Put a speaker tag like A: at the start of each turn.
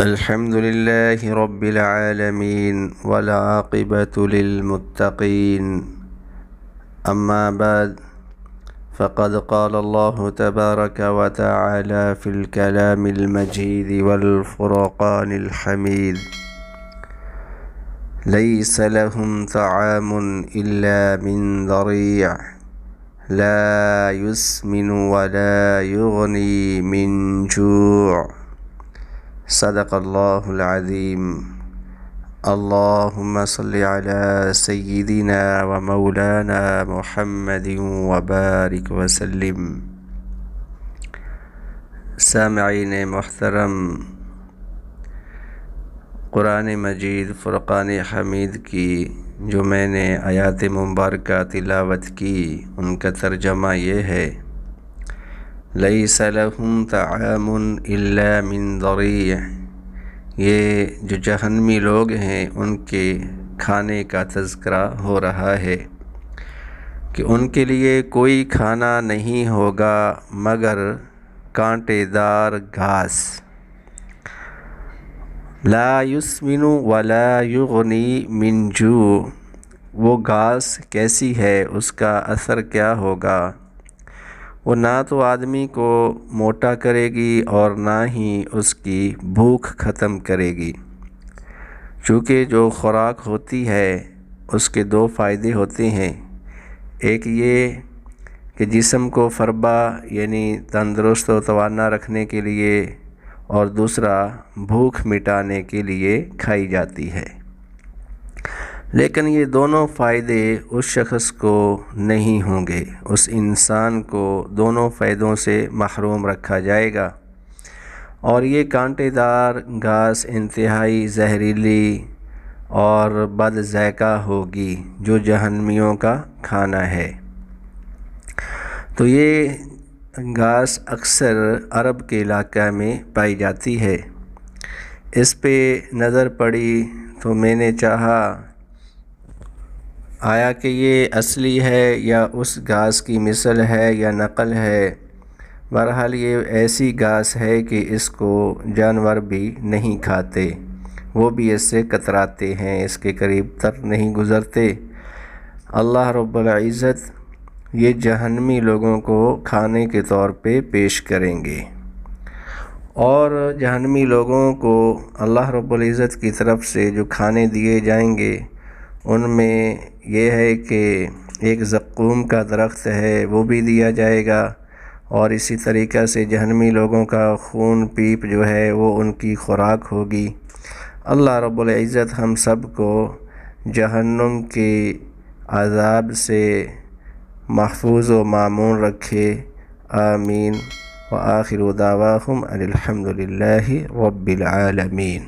A: الحمد لله رب العالمين والعاقبة للمتقين. أما بعد، فقد قال الله تبارك وتعالى في الكلام المجيد والفرقان الحميد: ليس لهم طعام إلا من ضريع لا يسمن ولا يغني من جوع. صدق اللہ العظیم. اللہم صل علی سیدنا و مولانا محمد وبارک وسلم. سامعین محترم، قرآن مجید فرقان حمید کی جو میں نے آیات مبارکہ تلاوت کی، ان کا ترجمہ یہ ہے: لیس لہم طعام الا من ضریع. یہ جو جہنمی لوگ ہیں ان کے کھانے کا تذکرہ ہو رہا ہے کہ ان کے لیے کوئی کھانا نہیں ہوگا مگر کانٹے دار گھاس. لا یسمن ولا یغنی من جوع. وہ گھاس کیسی ہے، اس کا اثر کیا ہوگا؟ وہ نہ تو آدمی کو موٹا کرے گی اور نہ ہی اس کی بھوک ختم کرے گی. چونکہ جو خوراک ہوتی ہے اس کے دو فائدے ہوتے ہیں. ایک یہ کہ جسم کو فربا یعنی تندرست و توانا رکھنے کے لیے، اور دوسرا بھوک مٹانے کے لیے کھائی جاتی ہے. لیکن یہ دونوں فائدے اس شخص کو نہیں ہوں گے، اس انسان کو دونوں فائدوں سے محروم رکھا جائے گا. اور یہ کانٹے دار گھاس انتہائی زہریلی اور بد ذائقہ ہوگی جو جہنمیوں کا کھانا ہے. تو یہ گھاس اکثر عرب کے علاقہ میں پائی جاتی ہے. اس پہ نظر پڑی تو میں نے چاہا آیا کہ یہ اصلی ہے یا اس گھاس کی مثل ہے یا نقل ہے. بہرحال یہ ایسی گھاس ہے کہ اس کو جانور بھی نہیں کھاتے، وہ بھی اس سے کتراتے ہیں، اس کے قریب تر نہیں گزرتے. اللہ رب العزت یہ جہنمی لوگوں کو کھانے کے طور پہ پیش کریں گے، اور جہنمی لوگوں کو اللہ رب العزت کی طرف سے جو کھانے دیے جائیں گے ان میں یہ ہے کہ ایک زقوم کا درخت ہے وہ بھی دیا جائے گا، اور اسی طریقہ سے جہنمی لوگوں کا خون پیپ جو ہے وہ ان کی خوراک ہوگی. اللہ رب العزت ہم سب کو جہنم کے عذاب سے محفوظ و مامون رکھے. آمین. وآخر دعواہم ان الحمد للہ رب العالمین.